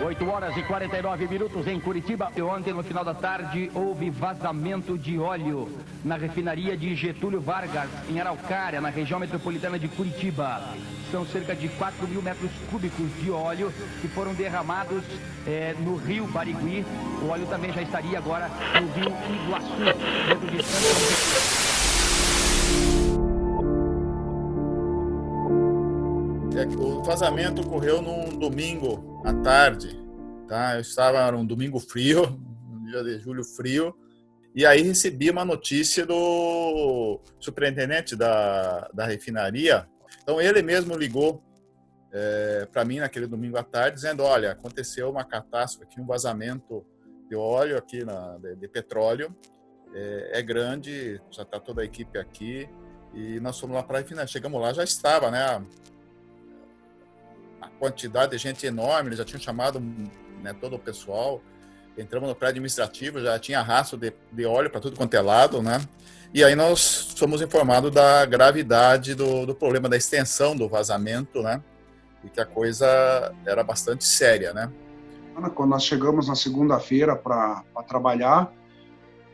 8 horas e 49 minutos em Curitiba. E ontem, no final da tarde, houve vazamento de óleo na refinaria de Getúlio Vargas, em Araucária, na região metropolitana de Curitiba. São cerca de 4 mil metros cúbicos de óleo que foram derramados no rio Barigui. O óleo também já estaria agora no rio Iguaçu, dentro de O vazamento ocorreu num domingo à tarde, tá? Eu estava, era um domingo frio, um dia de julho frio, e aí recebi uma notícia do superintendente da refinaria. Então ele mesmo ligou para mim naquele domingo à tarde, dizendo: olha, aconteceu uma catástrofe aqui, um vazamento de óleo aqui, de petróleo, é grande, já está toda a equipe aqui, e nós fomos lá para a refinaria. Chegamos lá, já estava, né, a quantidade de gente enorme, eles já tinham chamado, né, todo o pessoal. Entramos no prédio administrativo, já tinha rastro de óleo para tudo quanto é lado, né? E aí nós fomos informados da gravidade do problema, da extensão do vazamento, né? E que a coisa era bastante séria, né? Quando nós chegamos na segunda-feira para trabalhar,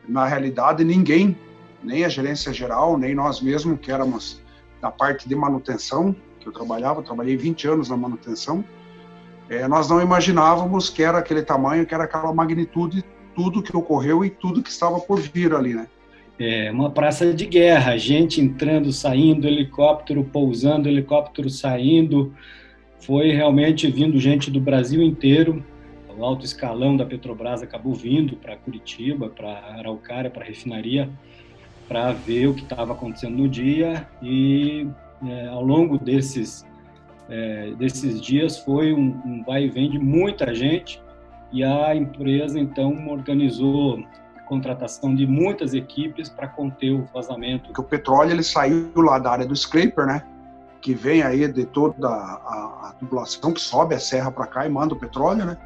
na realidade ninguém, nem a gerência geral, nem nós mesmos, que éramos da parte de manutenção, que eu trabalhei 20 anos na manutenção, nós não imaginávamos que era aquele tamanho, que era aquela magnitude, tudo que ocorreu e tudo que estava por vir ali, né? É uma praça de guerra, gente entrando, saindo, helicóptero pousando, helicóptero saindo. Foi realmente vindo gente do Brasil inteiro. O alto escalão da Petrobras acabou vindo para Curitiba, para Araucária, para a refinaria, para ver o que estava acontecendo no dia. E ao longo desses dias foi um vai e vem de muita gente, e a empresa então organizou a contratação de muitas equipes para conter o vazamento. Porque o petróleo ele saiu lá da área do scraper, né? Que vem aí de toda a tubulação que sobe a serra para cá e manda o petróleo, né?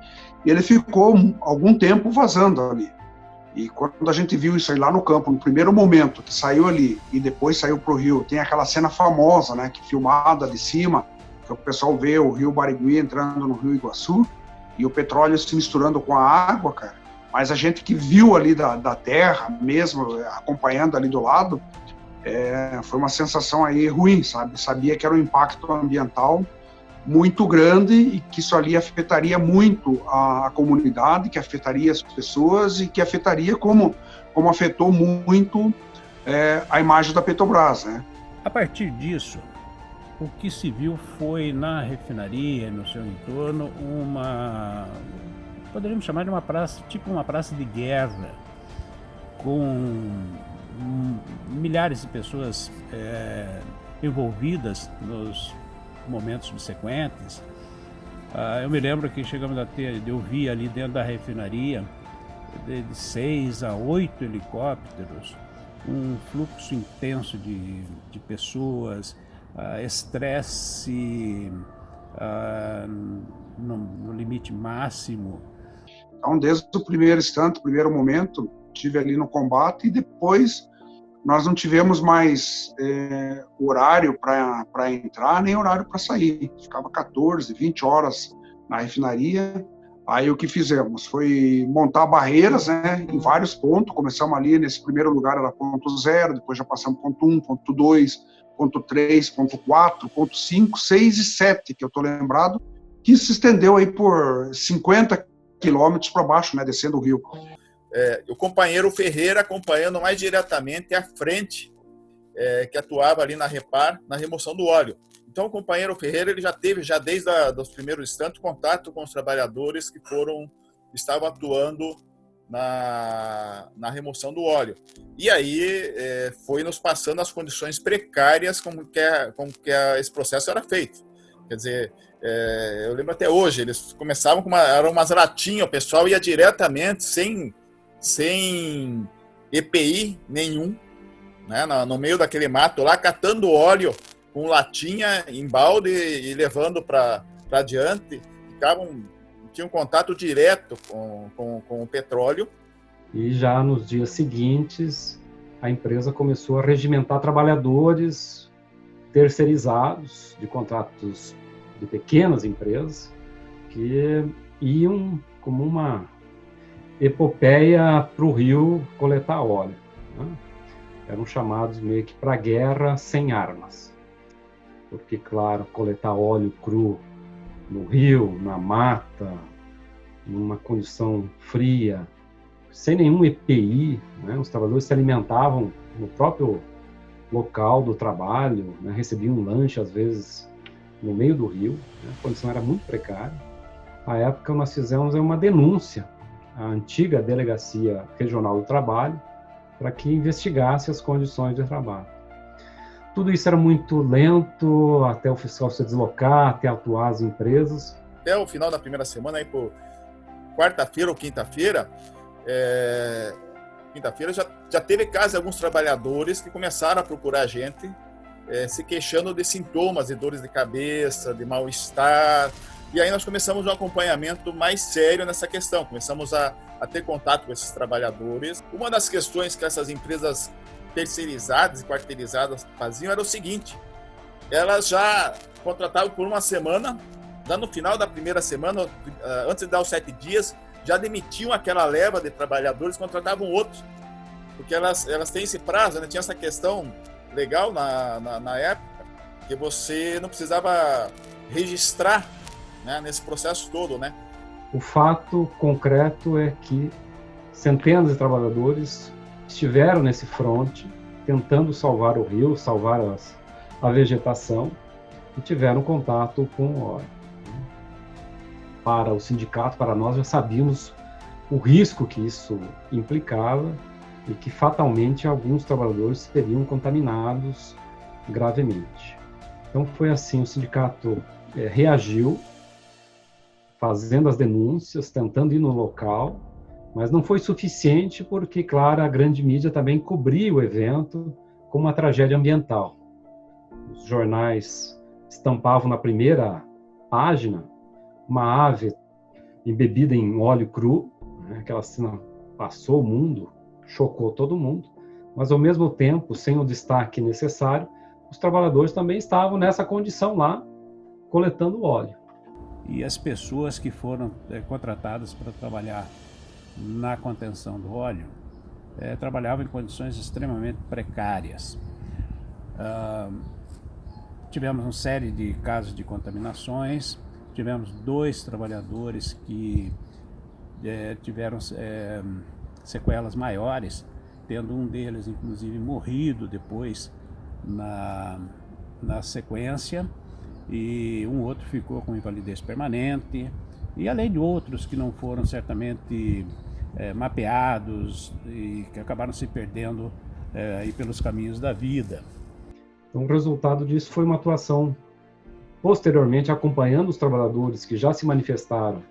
E ele ficou algum tempo vazando ali. E quando a gente viu isso aí lá no campo, no primeiro momento que saiu ali e depois saiu para o rio, tem aquela cena famosa, né? Que filmada de cima, que o pessoal vê o rio Barigui entrando no rio Iguaçu e o petróleo se misturando com a água, cara. Mas a gente que viu ali da terra mesmo, acompanhando ali do lado, foi uma sensação aí ruim, sabe? Sabia que era um impacto ambiental muito grande e que isso ali afetaria muito a comunidade, que afetaria as pessoas e que afetaria como afetou muito a imagem da Petrobras, né? A partir disso, o que se viu foi na refinaria, no seu entorno, poderíamos chamar de uma praça, tipo uma praça de guerra, com milhares de pessoas envolvidas nos momentos subsequentes. Eu me lembro que chegamos a eu vi ali dentro da refinaria de 6 a 8 helicópteros, um fluxo intenso de pessoas, estresse no limite máximo. Então, desde o primeiro instante, o primeiro momento, estive ali no combate e depois nós não tivemos mais horário para entrar, nem horário para sair. Ficava 14, 20 horas na refinaria. Aí o que fizemos foi montar barreiras, né, em vários pontos. Começamos ali, nesse primeiro lugar era ponto 0, depois já passamos ponto 1, ponto 2, ponto 3, ponto 4, ponto 5, 6 e 7, que eu estou lembrado, que se estendeu aí por 50 quilômetros para baixo, né, descendo o rio. O companheiro Ferreira acompanhando mais diretamente a frente que atuava ali na Repar, na remoção do óleo. Então o companheiro Ferreira ele já teve, desde os primeiros instantes, contato com os trabalhadores que estavam atuando na remoção do óleo. E aí foi nos passando as condições precárias como que esse processo era feito. Quer dizer, eu lembro até hoje, eles começavam eram umas latinhas, o pessoal ia diretamente, sem EPI nenhum, né, no meio daquele mato lá, catando óleo com latinha em balde e levando para adiante. Tinham contato direto com o petróleo. E já nos dias seguintes, a empresa começou a regimentar trabalhadores terceirizados de contratos de pequenas empresas que iam como uma epopeia para o rio coletar óleo, né? Eram chamados meio que para a guerra sem armas, porque, claro, coletar óleo cru no rio, na mata, numa condição fria, sem nenhum EPI, né? Os trabalhadores se alimentavam no próprio local do trabalho, né? Recebiam um lanche, às vezes, no meio do rio, né? A condição era muito precária. À época, nós fizemos uma denúncia à antiga Delegacia Regional do Trabalho para que investigasse as condições de trabalho. Tudo isso era muito lento, até o fiscal se deslocar, até atuar as empresas. Até o final da primeira semana, aí por quarta-feira ou quinta-feira, já teve casos de alguns trabalhadores que começaram a procurar a gente, se queixando de sintomas, de dores de cabeça, de mal-estar. E aí nós começamos um acompanhamento mais sério nessa questão. Começamos a ter contato com esses trabalhadores. Uma das questões que essas empresas terceirizadas e quarteirizadas faziam era o seguinte: elas já contratavam por uma semana, já no final da primeira semana, antes de dar os 7 dias, já demitiam aquela leva de trabalhadores, contratavam outros, porque elas têm esse prazo, né? Tinha essa questão legal na época, que você não precisava registrar, né, nesse processo todo, né? O fato concreto é que centenas de trabalhadores estiveram nesse fronte, tentando salvar o rio, salvar a vegetação, e tiveram contato com o óleo. Para o sindicato, para nós, já sabíamos o risco que isso implicava e que fatalmente alguns trabalhadores seriam contaminados gravemente. Então foi assim, o sindicato reagiu, fazendo as denúncias, tentando ir no local, mas não foi suficiente porque, claro, a grande mídia também cobriu o evento como uma tragédia ambiental. Os jornais estampavam na primeira página uma ave embebida em óleo cru, né? Aquela cena passou o mundo, chocou todo mundo, mas ao mesmo tempo, sem o destaque necessário, os trabalhadores também estavam nessa condição lá, coletando óleo. E as pessoas que foram contratadas para trabalhar na contenção do óleo trabalhavam em condições extremamente precárias. Tivemos uma série de casos de contaminações, tivemos 2 trabalhadores que tiveram sequelas maiores, tendo um deles, inclusive, morrido depois na sequência, e um outro ficou com invalidez permanente, e além de outros que não foram certamente mapeados e que acabaram se perdendo aí pelos caminhos da vida. Então, o resultado disso foi uma atuação posteriormente acompanhando os trabalhadores que já se manifestaram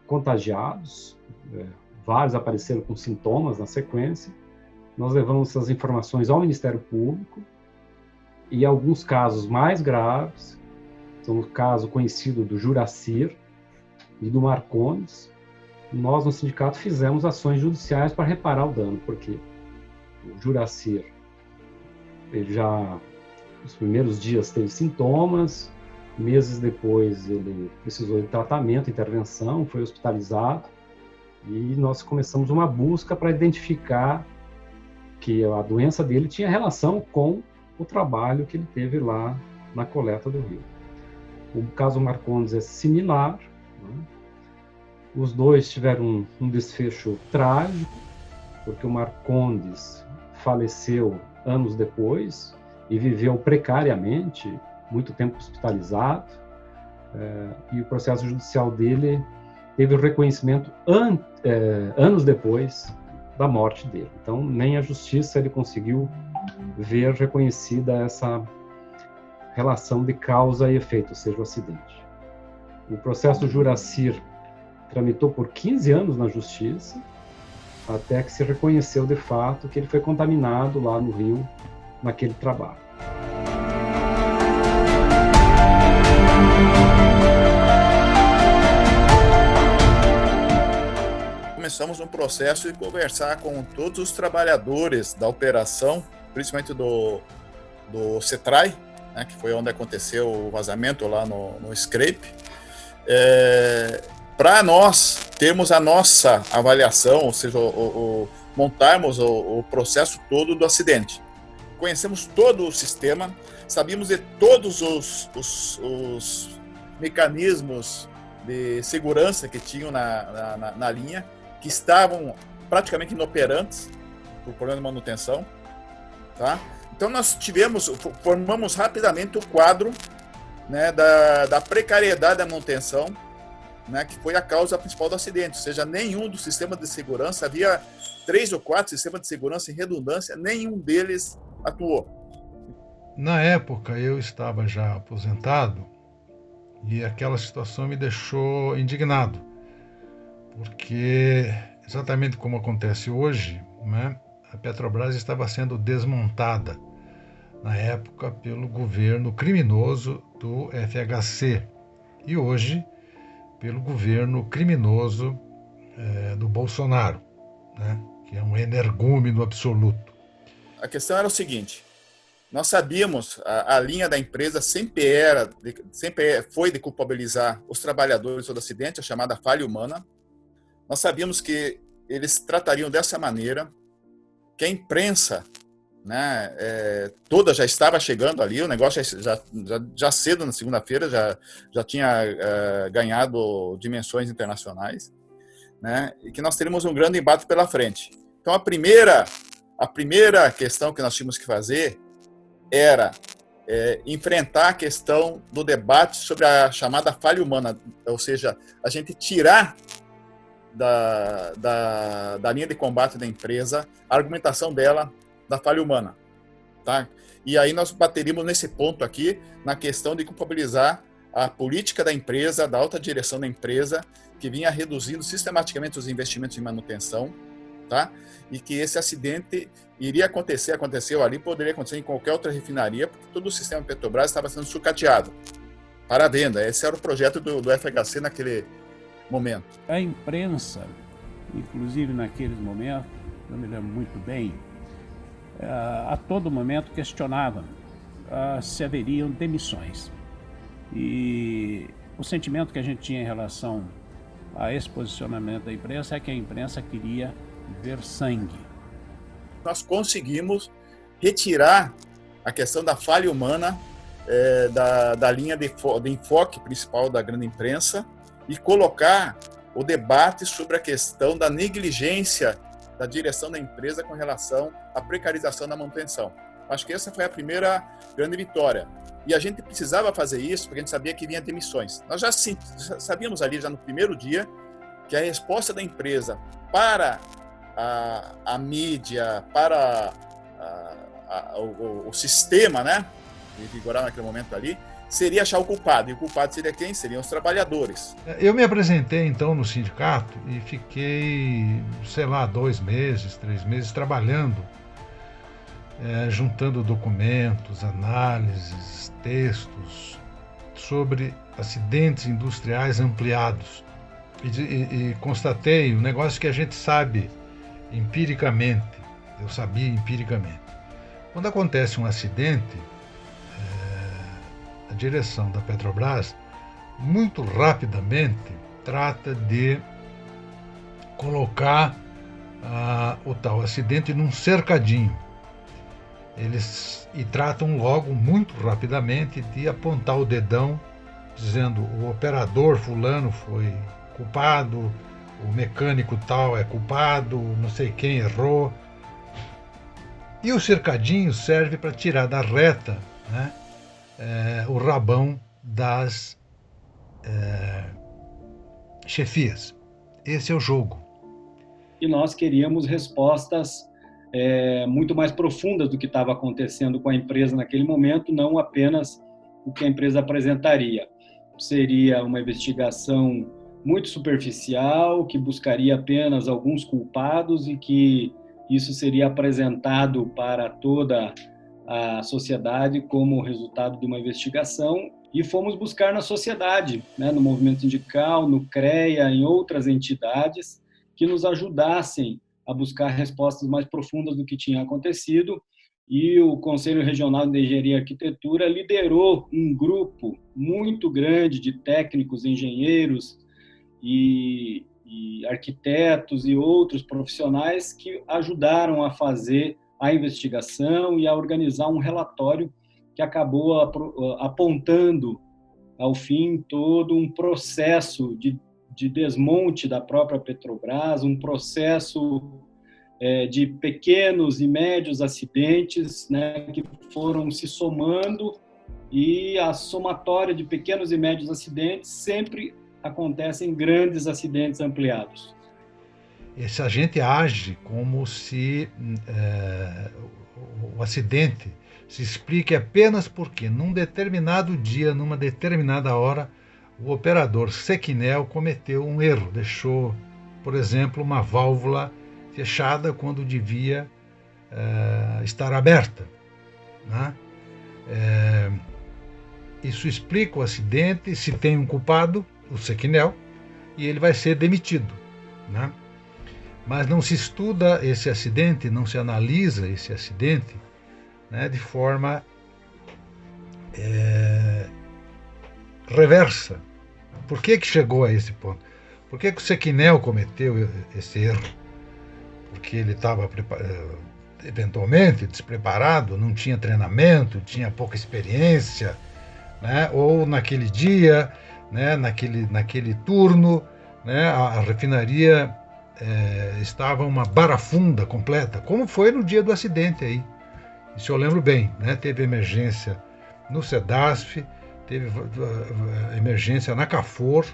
contagiados, vários apareceram com sintomas na sequência. Nós levamos essas informações ao Ministério Público e alguns casos mais graves, são o caso conhecido do Juracir e do Marcondes. Nós no sindicato fizemos ações judiciais para reparar o dano, porque o Juracir, ele já nos primeiros dias teve sintomas, meses depois ele precisou de tratamento, intervenção, foi hospitalizado, e nós começamos uma busca para identificar que a doença dele tinha relação com o trabalho que ele teve lá na coleta do rio. O caso Marcondes é similar, né? Os dois tiveram um desfecho trágico, porque o Marcondes faleceu anos depois e viveu precariamente, muito tempo hospitalizado, e o processo judicial dele teve o reconhecimento anos depois da morte dele. Então, nem a justiça ele conseguiu ver reconhecida essa relação de causa e efeito, ou seja, o acidente. O processo do Juracir tramitou por 15 anos na justiça, até que se reconheceu de fato que ele foi contaminado lá no rio, naquele trabalho. Começamos um processo de conversar com todos os trabalhadores da operação, principalmente do CETRAI, né, que foi onde aconteceu o vazamento lá no Scrape, para nós termos a nossa avaliação, ou seja, montarmos o processo todo do acidente. Conhecemos todo o sistema, sabíamos de todos os mecanismos de segurança que tinham na linha, que estavam praticamente inoperantes por problema de manutenção, tá? Então nós formamos rapidamente o quadro, né, da precariedade da manutenção, né, que foi a causa principal do acidente. Ou seja, nenhum dos sistemas de segurança, havia 3 ou 4 sistemas de segurança em redundância, nenhum deles atuou. Na época eu estava já aposentado e aquela situação me deixou indignado, porque exatamente como acontece hoje, né, a Petrobras estava sendo desmontada na época pelo governo criminoso do FHC e hoje pelo governo criminoso do Bolsonaro, né, que é um energúmeno absoluto. A questão era o seguinte: nós sabíamos, a linha da empresa sempre foi de culpabilizar os trabalhadores do acidente, a chamada falha humana. Nós sabíamos que eles tratariam dessa maneira, que a imprensa, né, toda já estava chegando ali, o negócio já cedo na segunda-feira já tinha ganhado dimensões internacionais, né, e que nós teríamos um grande embate pela frente. Então a primeira questão que nós tínhamos que fazer era enfrentar a questão do debate sobre a chamada falha humana, ou seja, a gente tirar da linha de combate da empresa a argumentação dela da falha humana, tá? E aí nós bateríamos nesse ponto aqui, na questão de culpabilizar a política da empresa, da alta direção da empresa, que vinha reduzindo sistematicamente os investimentos em manutenção, tá? E que esse acidente iria aconteceu ali, poderia acontecer em qualquer outra refinaria, porque todo o sistema Petrobras estava sendo sucateado para a venda. Esse era o projeto do FHC naquele momento. A imprensa, inclusive naqueles momentos, eu me lembro muito bem, a todo momento questionava se haveriam demissões. E o sentimento que a gente tinha em relação a esse posicionamento da imprensa é que a imprensa queria ver sangue. Nós conseguimos retirar a questão da falha humana da linha de enfoque principal da grande imprensa e colocar o debate sobre a questão da negligência da direção da empresa com relação à precarização da manutenção. Acho que essa foi a primeira grande vitória. E a gente precisava fazer isso porque a gente sabia que vinha demissões. Nós já sabíamos ali, já no primeiro dia, que a resposta da empresa para a mídia, para o sistema, né, que vigorava naquele momento ali, seria achar o culpado. E o culpado seria quem? Seriam os trabalhadores. Eu me apresentei, então, no sindicato e fiquei, 2 meses, 3 meses trabalhando, juntando documentos, análises, textos sobre acidentes industriais ampliados. E constatei um negócio que a gente sabe empiricamente, eu sabia empiricamente. Quando acontece um acidente, a direção da Petrobras, muito rapidamente, trata de colocar o tal acidente num cercadinho. E tratam logo, muito rapidamente, de apontar o dedão, dizendo o operador fulano foi culpado, o mecânico tal é culpado, não sei quem errou. E o cercadinho serve para tirar da reta, né, o rabão das chefias. Esse é o jogo. E nós queríamos respostas muito mais profundas do que estava acontecendo com a empresa naquele momento, não apenas o que a empresa apresentaria. Seria uma investigação muito superficial, que buscaria apenas alguns culpados e que isso seria apresentado para toda a sociedade como resultado de uma investigação. E fomos buscar na sociedade, né, no movimento sindical, no CREA, em outras entidades, que nos ajudassem a buscar respostas mais profundas do que tinha acontecido. E o Conselho Regional de Engenharia e Arquitetura liderou um grupo muito grande de técnicos, engenheiros e arquitetos e outros profissionais que ajudaram a fazer a investigação e a organizar um relatório que acabou apontando, ao fim, todo um processo de desmonte da própria Petrobras, um processo de pequenos e médios acidentes, né, que foram se somando, e a somatória de pequenos e médios acidentes sempre acontecem grandes acidentes ampliados. Esse agente age como se o acidente se explique apenas porque, num determinado dia, numa determinada hora, o operador Sequinel cometeu um erro, deixou, por exemplo, uma válvula fechada quando devia estar aberta, né? Isso explica o acidente. Se tem um culpado, o Sequinel, e ele vai ser demitido, né? Mas não se estuda esse acidente, não se analisa esse acidente, né, de forma reversa. Por que chegou a esse ponto? Por que o Sequinel cometeu esse erro? Porque ele estava eventualmente despreparado, não tinha treinamento, tinha pouca experiência, né? Ou naquele dia, né, naquele turno, né, a refinaria estava uma barafunda completa, como foi no dia do acidente aí. Isso eu lembro bem, né? Teve emergência no SEDASF, teve emergência na CAFOR,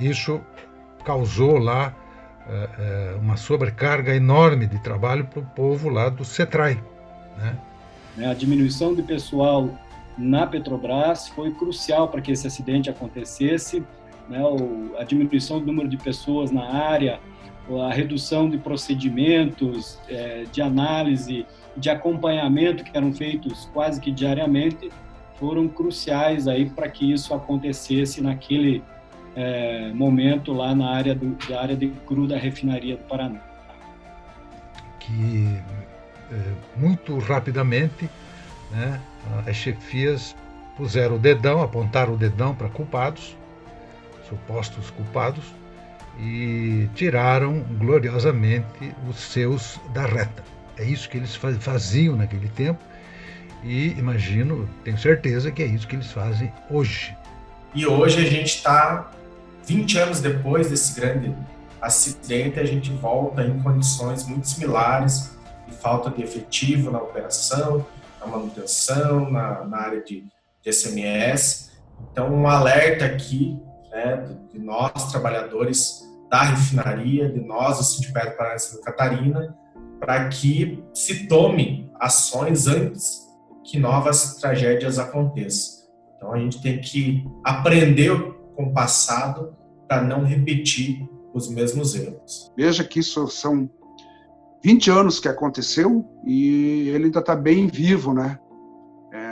isso causou lá uma sobrecarga enorme de trabalho para o povo lá do CETRAI, né? A diminuição de pessoal na Petrobras foi crucial para que esse acidente acontecesse, né? A diminuição do número de pessoas na área, a redução de procedimentos de análise, de acompanhamento que eram feitos quase que diariamente, foram cruciais aí para que isso acontecesse naquele momento lá na área de cru da refinaria do Paraná. Que muito rapidamente, né, as chefias puseram o dedão, apontaram o dedão para culpados, supostos culpados, e tiraram gloriosamente os seus da reta. É isso que eles faziam naquele tempo, e imagino, tenho certeza que é isso que eles fazem hoje. E hoje a gente está 20 anos depois desse grande acidente, a gente volta em condições muito similares, de falta de efetivo na operação, na manutenção, na área de SMS. Então, um alerta aqui, né, de nós, trabalhadores da refinaria, de nós, do Sindicato Paraná de Santa Catarina, para que se tome ações antes que novas tragédias aconteçam. Então, a gente tem que aprender com o passado para não repetir os mesmos erros. Veja que isso são 20 anos que aconteceu e ele ainda está bem vivo, né?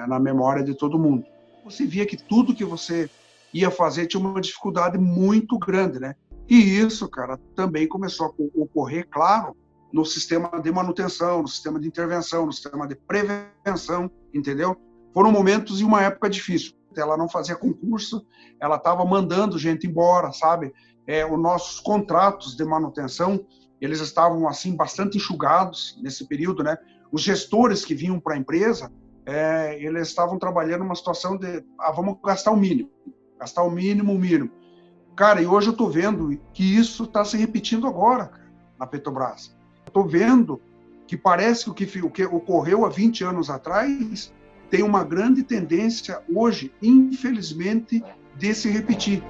Na memória de todo mundo. Você via que tudo que você ia fazer tinha uma dificuldade muito grande, né? E isso, cara, também começou a ocorrer, claro, no sistema de manutenção, no sistema de intervenção, no sistema de prevenção, entendeu? Foram momentos e uma época difícil. Ela não fazia concurso, ela estava mandando gente embora, sabe? Os nossos contratos de manutenção, eles estavam, assim, bastante enxugados nesse período, né? Os gestores que vinham para a empresa, eles estavam trabalhando numa situação de, vamos gastar o mínimo, o mínimo. Cara, e hoje eu estou vendo que isso está se repetindo agora, cara, na Petrobras. Estou vendo que parece que o que ocorreu há 20 anos atrás tem uma grande tendência hoje, infelizmente, de se repetir.